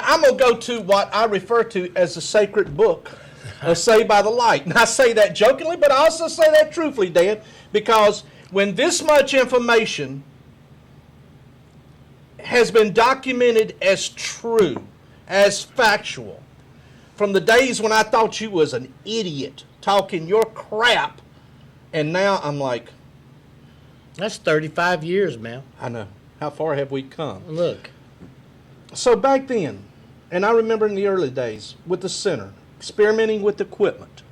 I'm going to go to what I refer to as the sacred book of Saved by the Light. And I say that jokingly, but I also say that truthfully, Dan, because when this much information has been documented as true, as factual, from the days when I thought you was an idiot talking your crap, and now I'm like... That's 35 years, man. I know. How far have we come? Look. So back then, and I remember in the early days with the center, experimenting with equipment,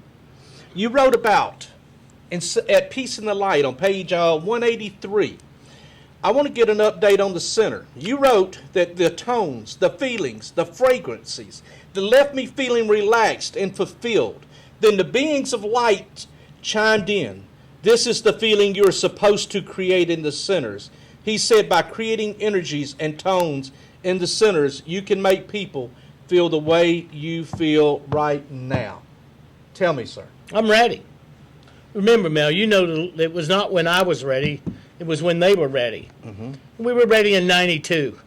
you wrote about, at Peace in the Light on page 183, I want to get an update on the center. You wrote that the tones, the feelings, the fragrances, that left me feeling relaxed and fulfilled. Then the beings of light chimed in. This is the feeling you're supposed to create in the centers. He said by creating energies and tones in the centers, you can make people feel the way you feel right now. Tell me, sir. I'm ready. Remember, Mel, you know it was not when I was ready. It was when they were ready. Mm-hmm. We were ready in 92.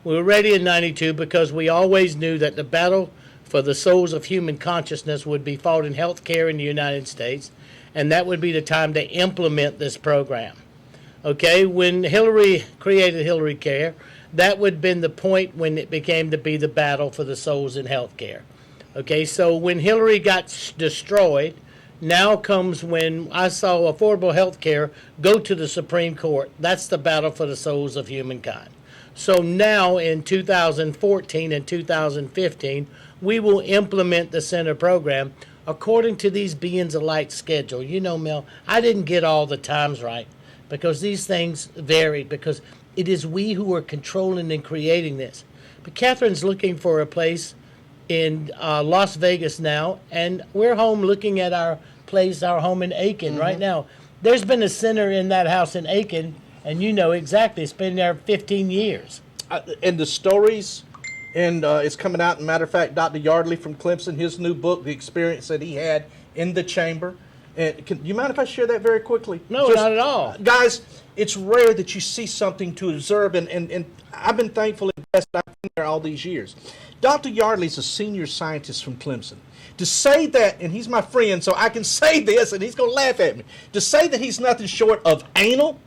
We were ready in 92 because we always knew that the battle for the souls of human consciousness would be fought in healthcare in the United States, and that would be the time to implement this program. Okay, when Hillary created Hillary Care, that would have been the point when it became to be the battle for the souls in healthcare. Okay, so when Hillary got destroyed, now comes when I saw affordable health care go to the Supreme Court. That's the battle for the souls of humankind. So now in 2014 and 2015, we will implement the center program according to these beings of light schedule. You know, Mel, I didn't get all the times right because these things varied because it is we who are controlling and creating this. But Catherine's looking for a place in Las Vegas now, and we're home looking at our place, our home in Aiken right now. There's been a center in that house in Aiken, and you know exactly. It's been there 15 years. And the stories, and it's coming out. As a matter of fact, Dr. Yardley from Clemson, his new book, the experience that he had in the chamber. And do you mind if I share that very quickly? No, not at all. Guys, it's rare that you see something to observe, and I've been thankful and blessed I've been there all these years. Dr. Yardley's a senior scientist from Clemson. To say that, and he's my friend, so I can say this, and he's going to laugh at me. To say that he's nothing short of anal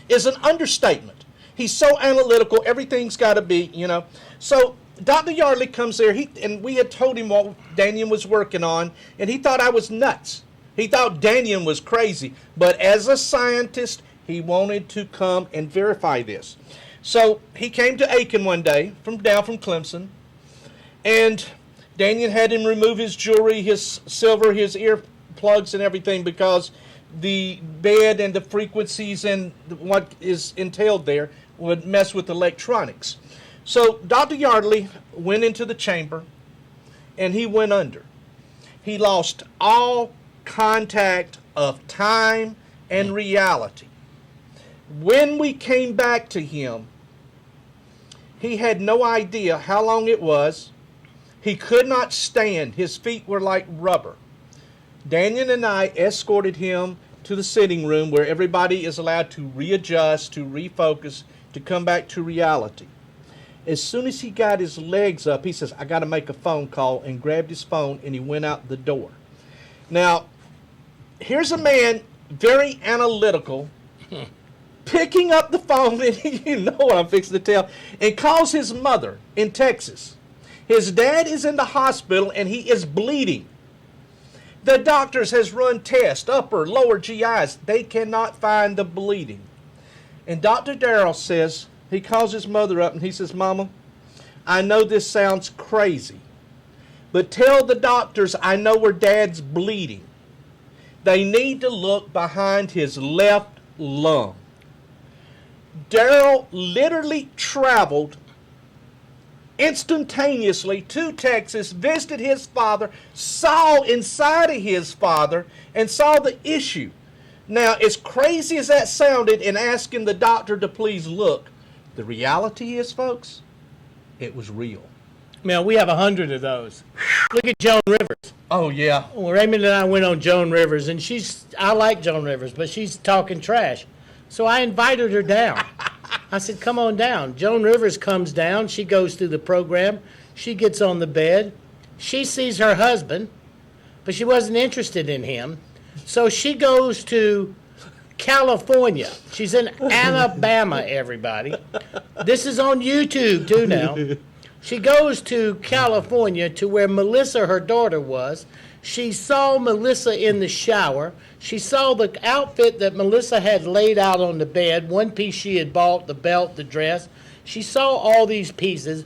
is an understatement. He's so analytical, everything's got to be, you know. So Dr. Yardley comes there, and we had told him what Dannion was working on, and he thought I was nuts. He thought Dannion was crazy. But as a scientist, he wanted to come and verify this. So he came to Aiken one day, down from Clemson, and Dannion had him remove his jewelry, his silver, his earplugs and everything because the bed and the frequencies and what is entailed there would mess with electronics. So Dr. Yardley went into the chamber and he went under. He lost all contact of time and reality. When we came back to him, he had no idea how long it was. He could not stand. His feet were like rubber. Dannion and I escorted him to the sitting room where everybody is allowed to readjust, to refocus, to come back to reality. As soon as he got his legs up, he says, I got to make a phone call, and grabbed his phone, and he went out the door. Now, here's a man, very analytical, picking up the phone, and you know what I'm fixing to tell, and calls his mother in Texas. His dad is in the hospital, and he is bleeding. The doctors has run tests, upper, lower GIs. They cannot find the bleeding. And Dr. Darrell says, he calls his mother up, and he says, Mama, I know this sounds crazy, but tell the doctors I know where Dad's bleeding. They need to look behind his left lung. Darrell literally traveled instantaneously to Texas, visited his father, saw inside of his father, and saw the issue. Now, as crazy as that sounded in asking the doctor to please look, the reality is, folks, it was real. Man, we have 100 of those. Look at Joan Rivers. Oh, yeah. Well, Raymond and I went on Joan Rivers, and I like Joan Rivers, but she's talking trash. So I invited her down. I said, come on down. Joan Rivers comes down. She goes through the program. She gets on the bed. She sees her husband, but she wasn't interested in him. So she goes to California. She's in Alabama, everybody. This is on YouTube, too, now. She goes to California to where Melissa, her daughter, was. She saw Melissa in the shower. She saw the outfit that Melissa had laid out on the bed, one piece she had bought, the belt, the dress. She saw all these pieces.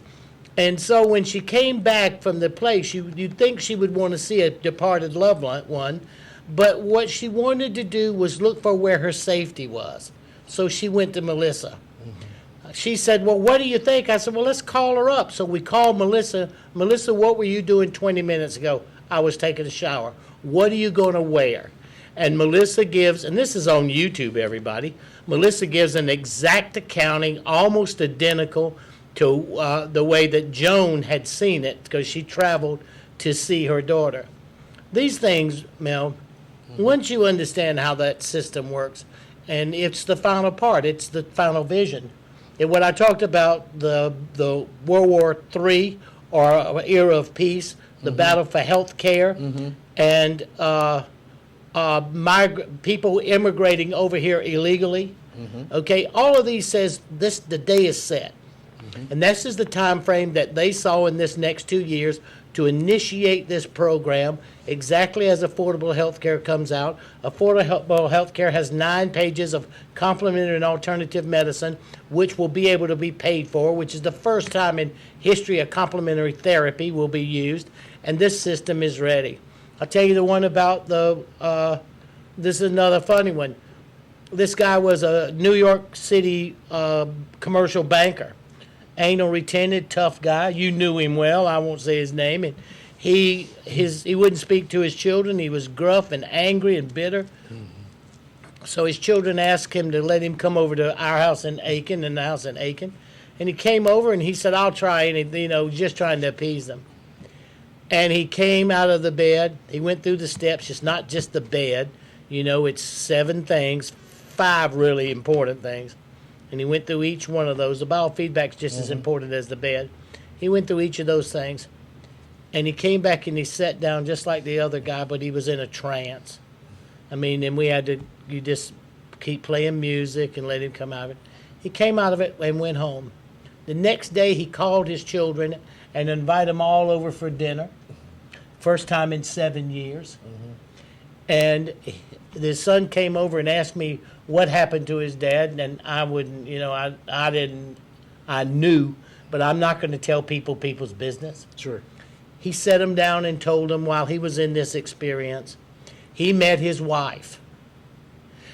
And so when she came back from the place, you'd think she would want to see a departed loved one. But what she wanted to do was look for where her safety was. So she went to Melissa. She said, well, what do you think? I said, well, let's call her up. So we called Melissa. Melissa, what were you doing 20 minutes ago? I was taking a shower. What are you going to wear? And Melissa gives, and this is on YouTube, everybody. Melissa gives an exact accounting, almost identical to the way that Joan had seen it, because she traveled to see her daughter. These things, Mel, once you understand how that system works, and it's the final part, it's the final vision. And when I talked about the World War III, or era of peace, the battle for health care, and people immigrating over here illegally, okay, all of these says the day is set. And this is the time frame that they saw in this next 2 years to initiate this program exactly as affordable health care comes out. Affordable health care has 9 pages of complementary and alternative medicine, which will be able to be paid for, which is the first time in history a complementary therapy will be used, and this system is ready. I'll tell you the one about this is another funny one. This guy was a New York City commercial banker. Anal retentive, tough guy. You knew him well. I won't say his name. And he wouldn't speak to his children. He was gruff and angry and bitter. So his children asked him to let him come over to our house in Aiken, and the house in Aiken. And he came over and he said, I'll try anything, just trying to appease them. And he came out of the bed. He went through the steps. It's not just the bed. It's 7 things, 5 really important things. And he went through each one of those. The biofeedback's just as important as the bed. He went through each of those things. And he came back and he sat down just like the other guy, but he was in a trance. And we had to, you just keep playing music and let him come out of it. He came out of it and went home. The next day he called his children and invited them all over for dinner. First time in 7 years. And the son came over and asked me what happened to his dad, and I wouldn't, I knew, but I'm not going to tell people's business. Sure. He sat him down and told him while he was in this experience, he met his wife,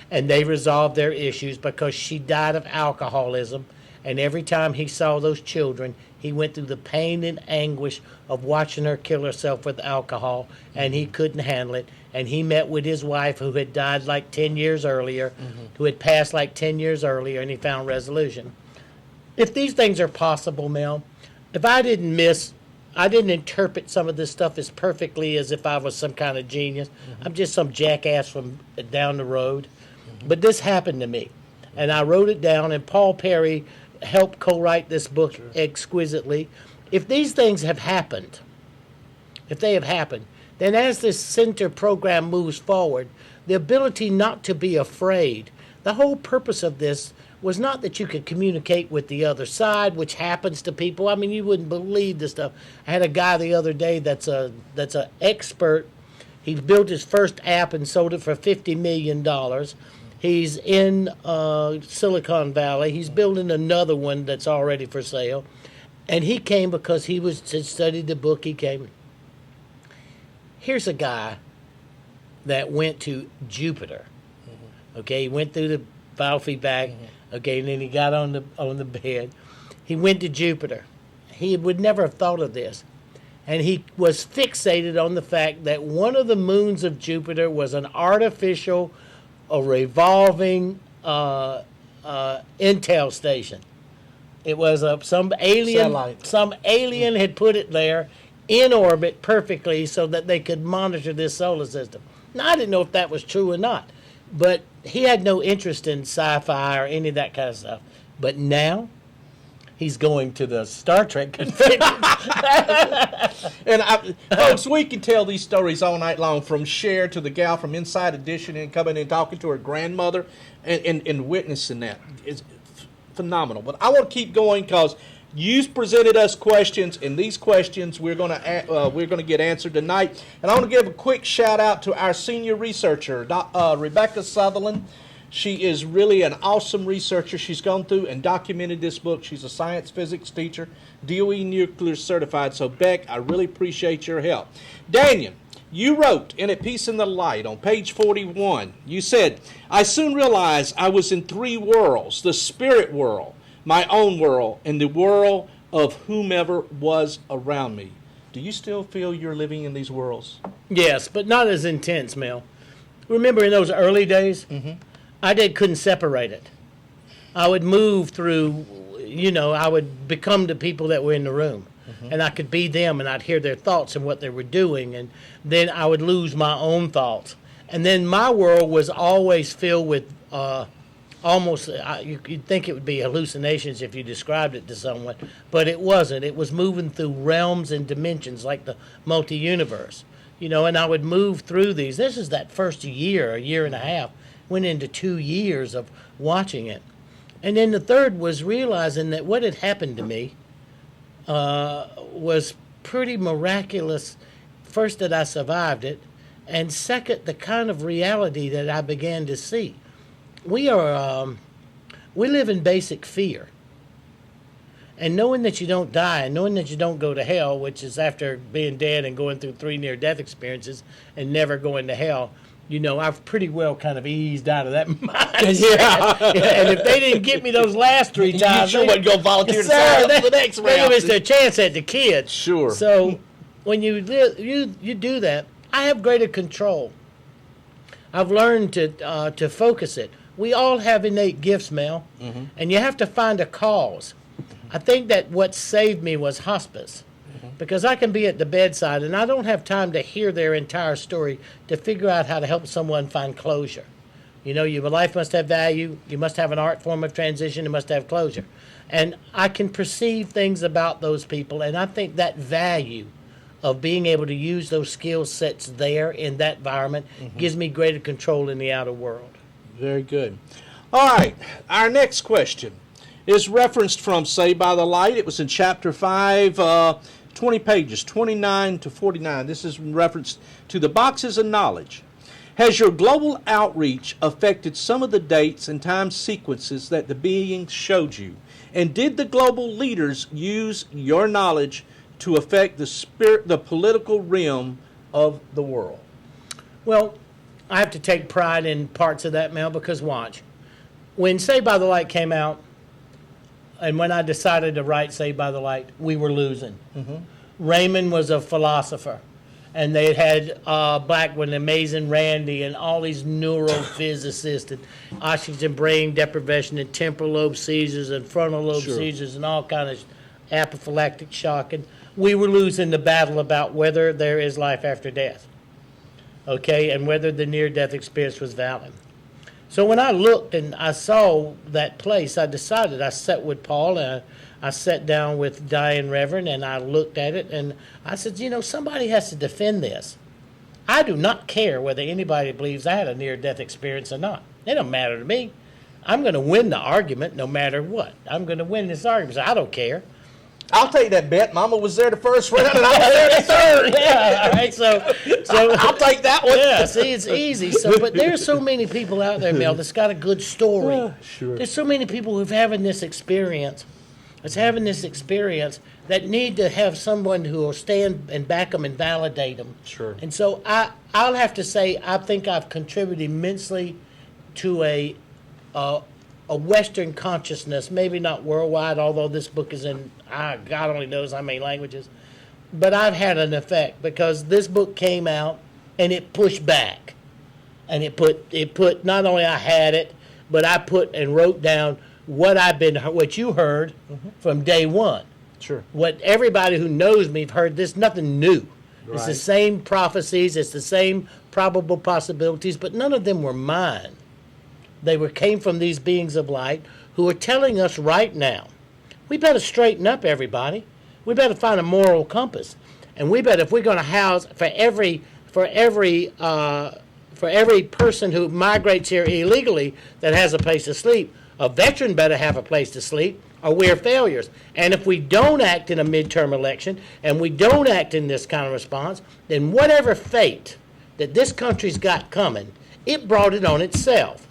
and they resolved their issues because she died of alcoholism, and every time he saw those children, he went through the pain and anguish of watching her kill herself with alcohol, and he couldn't handle it. And he met with his wife, who had died like 10 years earlier, who had passed like 10 years earlier, and he found resolution. If these things are possible, Mel, if I didn't interpret some of this stuff as perfectly as if I was some kind of genius. I'm just some jackass from down the road. But this happened to me, and I wrote it down, and Paul Perry helped co-write this book exquisitely. If these things have happened, then as this center program moves forward, the ability not to be afraid, the whole purpose of this was not that you could communicate with the other side, which happens to people. You wouldn't believe this stuff. I had a guy the other day that's an expert. He built his first app and sold it for $50 million. He's in Silicon Valley. He's building another one that's already for sale. And he came because he studied the book. He came. Here's a guy that went to Jupiter. Okay, he went through the biofeedback. Okay, and then he got on the bed. He went to Jupiter. He would never have thought of this. And he was fixated on the fact that one of the moons of Jupiter was an artificial, a revolving intel station. It was some alien satellite. Some alien had put it there in orbit perfectly so that they could monitor this solar system. Now, I didn't know if that was true or not, but he had no interest in sci-fi or any of that kind of stuff. But now, he's going to the Star Trek convention. And folks, we can tell these stories all night long, from Cher to the gal from Inside Edition and coming and talking to her grandmother and witnessing that. It's phenomenal. But I want to keep going because you presented us questions, and these questions we're going to get answered tonight. And I want to give a quick shout out to our senior researcher, Rebecca Sutherland. She is really an awesome researcher. She's gone through and documented this book. She's a science physics teacher, DOE nuclear certified. So, Beck, I really appreciate your help. Dannion, you wrote in A Piece in the Light on page 41, you said, I soon realized I was in three worlds: the spirit world, my own world, and the world of whomever was around me. Do you still feel you're living in these worlds? Yes, but not as intense, Mel. Remember in those early days, I couldn't separate it. I would move through, I would become the people that were in the room. And I could be them, and I'd hear their thoughts and what they were doing, and then I would lose my own thoughts. And then my world was always filled with almost, you'd think it would be hallucinations if you described it to someone, but it wasn't. It was moving through realms and dimensions like the multi-universe, and I would move through these. This is that first year, a year and a half, went into 2 years of watching it. And then the third was realizing that what had happened to me was pretty miraculous. First, that I survived it, and second, the kind of reality that I began to see. We live in basic fear. And knowing that you don't die, and knowing that you don't go to hell, which is after being dead and going through 3 near-death experiences and never going to hell, I've pretty well kind of eased out of that mindset. Yeah. And if they didn't get me those last 3 times, you sure wouldn't go volunteer to sign up for the next round. They missed their chance at the kids. Sure. So when you do that, I have greater control. I've learned to focus it. We all have innate gifts, Mel, and you have to find a cause. I think that what saved me was hospice. Because I can be at the bedside and I don't have time to hear their entire story to figure out how to help someone find closure. Your life must have value. You must have an art form of transition. It must have closure. And I can perceive things about those people, and I think that value of being able to use those skill sets there in that environment gives me greater control in the outer world. Very good. All right, our next question is referenced from Saved by the Light. It was in chapter 5, 20 pages, 29 to 49. This is in reference to the boxes of knowledge. Has your global outreach affected some of the dates and time sequences that the beings showed you? And did the global leaders use your knowledge to affect the political realm of the world? Well, I have to take pride in parts of that, Mel, because watch. When Saved by the Light came out, and when I decided to write Saved by the Light, we were losing. Raymond was a philosopher, and they had back when Amazing Randy and all these neurophysicists and oxygen brain deprivation and temporal lobe seizures and frontal lobe seizures and all kind of anaphylactic shock, and we were losing the battle about whether there is life after death, okay, and whether the near-death experience was valid. So when I looked and I saw that place, I decided, I sat with Paul and I sat down with Diane Reverend and I looked at it and I said, somebody has to defend this. I do not care whether anybody believes I had a near-death experience or not. It don't matter to me. I'm going to win the argument no matter what. I'm going to win this argument, so I don't care. I'll take that bet. Mama was there the first round and I was there the third. Yeah, all right. So I'll take that one. Yeah, see, it's easy. So, but there's so many people out there, Mel, that's got a good story. Sure. There's so many people who've having this experience, that need to have someone who will stand and back them and validate them. Sure. And so I'll have to say I think I've contributed immensely to a Western consciousness, maybe not worldwide, although this book is in, God only knows how many languages, but I've had an effect because this book came out and it pushed back. And it put not only I had it, but I put and wrote down what you heard from day one. Sure. What everybody who knows me have heard, this nothing new. Right. It's the same prophecies, it's the same probable possibilities, but none of them were mine. They came from these beings of light who are telling us right now, we better straighten up, everybody. We better find a moral compass, and we better, if we're going to house for every person who migrates here illegally that has a place to sleep, a veteran better have a place to sleep, or we're failures. And if we don't act in a midterm election, and we don't act in this kind of response, then whatever fate that this country's got coming, it brought it on itself.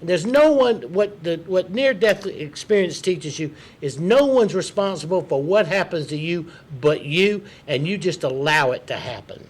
There's no one, what near-death experience teaches you is no one's responsible for what happens to you but you, and you just allow it to happen.